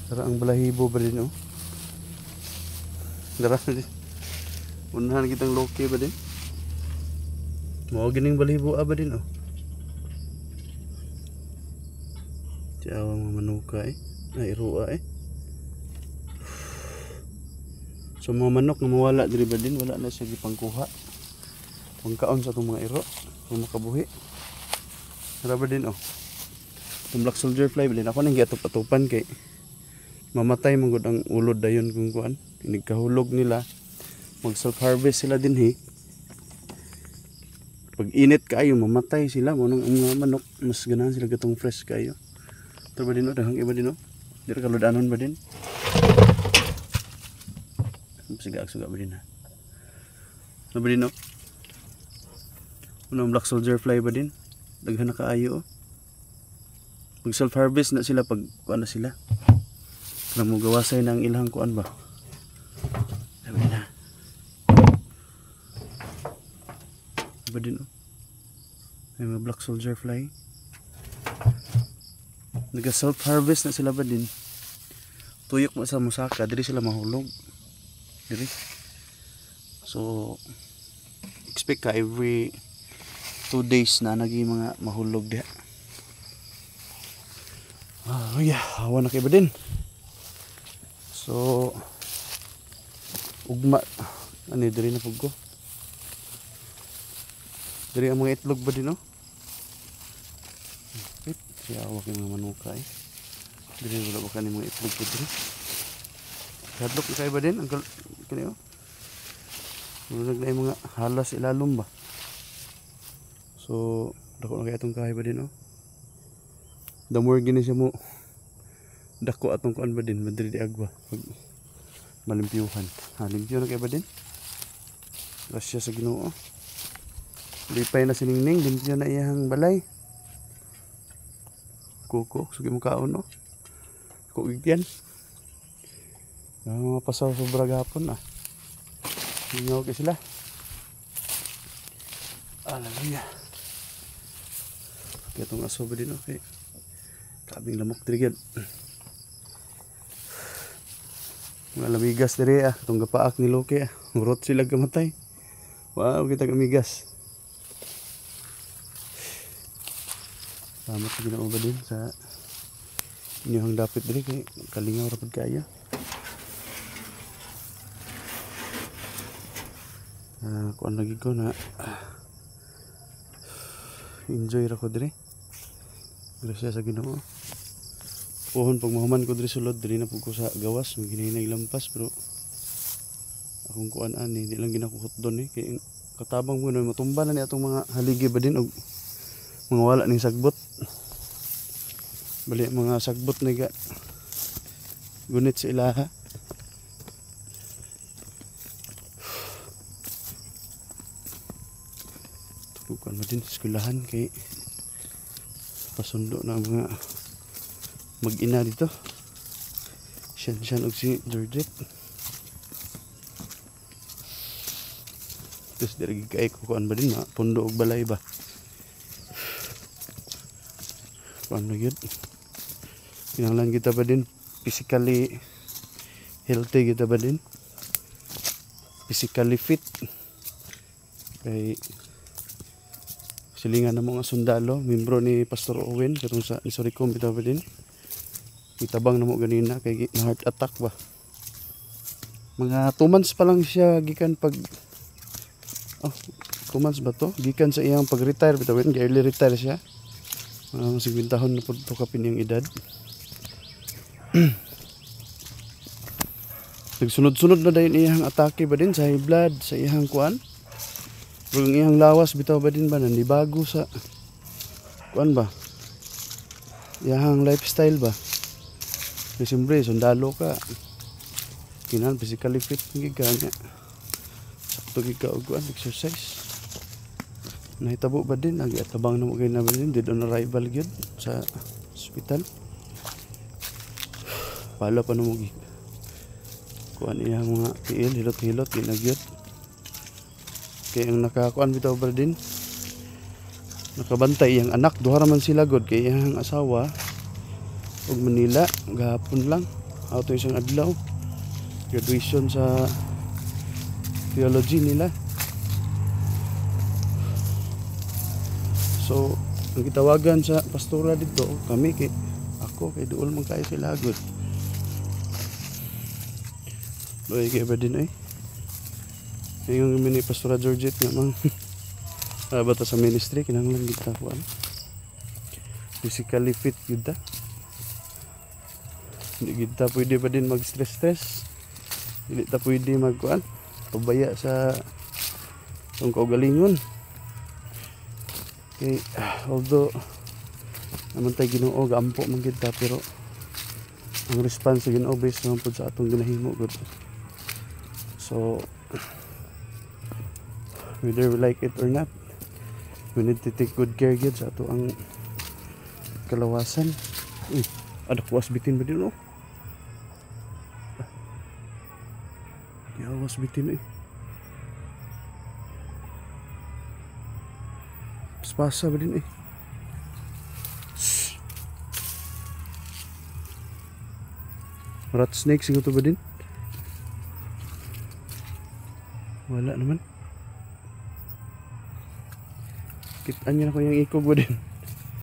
Dara ang balahibo ba din oh. Dara din. Unahan kitang loki ba din. Mao gining balahibo ba din oh. Tiyawa mga manuka eh. Ay ruwa eh. So mga manok na mawala diri ba din, wala na siya gipangkuha. Pangkaon sa itong mga iro kung makabuhi. Dara ba din oh. Itong black soldier fly ba din. Ako nang giatup-atupan kay mamatay manggod ang ulod dayon kung kuan. Nagkahulog nila. Mag self harvest sila din he. Pag init kayo mamatay sila mo nang mga manok mas ganahan sila gatong fresh kayo. Ito ba din o? Dahang iba din o? Dito kaludanon ba din? Siga-suga ba din ha? Ano ba din o? Unang black soldier fly ba din? Daghan na kaayo o? Pag self harvest na sila pag kuan na sila. Kailangan mo gawasay na ang ilang kuan ba? Sabi na. Ba din o? May mga black soldier fly. Naga self harvest na sila ba din? Tuyok mo sa musaka, diri sila mahulog. Diri. So expect ka every 2 days na naging mga mahulog diha. Oh yeah, hawa na kay ba din. So ugma ani diri na pug ko. Diri ang mga itlog ba din no? Yawa kay mga manuka eh. Dili wala ba kani mga itlog ko diri. Hadlok kay ba din ang kani oh. Murag na mga halas ilalom ba. So dako na kay atong kahay ba din oh. The more gini siya mo dako atong kuan ba din madri di agwa pag malimpyuhan. Limpyo na kay ba din. Grasya sa Ginoo. Lipay na siningning, limpyo na iyang balay. Kuko, sige mo kaon no. Kugigyan. Mga pasaw sobra gapon ah. Hingaw kay sila. Hallelujah. Kaya itong aso ba din okay. Kabing lamok diri gyud. Mga lamigas diri ah, itong gapaak ni Loki ah. Urot sila gamatay. Wow, kita kamigas. Salamat sa Ginoo ba din sa inyong dapit diri kay kalingaw ra pud kaayo. Kuan lagi ko na enjoy ra ko diri. Grasya sa Ginoo. Pohon pag mahuman ko diri sulod diri na pud ko sa gawas, ginahinay lampas pero akong kuan ani di lang ginakuhot don eh kay katabang mo na matumba na ni atong mga haligi ba din og mga wala ning sagbot. Bali mga sagbot na ga gunit sa ilaha. Tukukan mo din sa eskwelahan kay pasundo na mga mag-ina dito. Siyan og si Georgette. Terus dari kay kuan ba din ma pundo og balay ba. Paano yun? Kinahanglan kita ba din physically healthy kita ba din? Physically fit. Kay silingan na mga sundalo, membro ni Pastor Owen katong sa Isoricom kita ba din? Itabang na mo ganina kay na heart attack ba. Mga 2 months pa lang siya gikan pag 2 months ba to? Gikan sa iyang pag-retire bitaw, early retire siya. 50 tahon na po ito kapin yung edad. Nagsunod-sunod na dahil iyang atake ba din sa high blood, sa iyang kuan. Pero ang iyang lawas bitaw ba din ba nandibago sa kuan ba? Iyang lifestyle ba? Kasi siyempre, sundalo ka. Kinahanglan physically fit ng giganya. Sakto giga og kuan exercise. Nahitabo ba din tabang na mo kayo na ba din dead on arrival gyud sa hospital. Pala pa na mo kuan iya mga tiil hilot-hilot ginagyot. Kay ang nakakuan bitaw ba din nakabantay iyang anak duha ra man sila god kay iyang asawa og Manila gahapon lang auto isang adlaw graduation sa theology nila. So ang gitawagan sa pastora dito kami kay ako kay duol man kayo sila good. Loy kay ba din ay. Yung mini pastora Georgette nga mang bata sa ministry kinahanglan kita kuan. Physically fit gyud ta. Hindi kita pwede pa din mag stress. Hindi ta pwede magkuan. Pabaya sa tong kaugalingon. Okay, although naman tayo Ginoo gampo man kita pero ang response sa Ginoo based naman po sa atong ginahimo gud. So whether we like it or not, we need to take good care gyud sa ato ang kalawasan. Ada kuwas bitin ba din oh? Yawas bitin eh. Pasa ba din eh. Rat snake siguro ba din? Wala naman. Kitaan niyo na ko yung ikog ba din.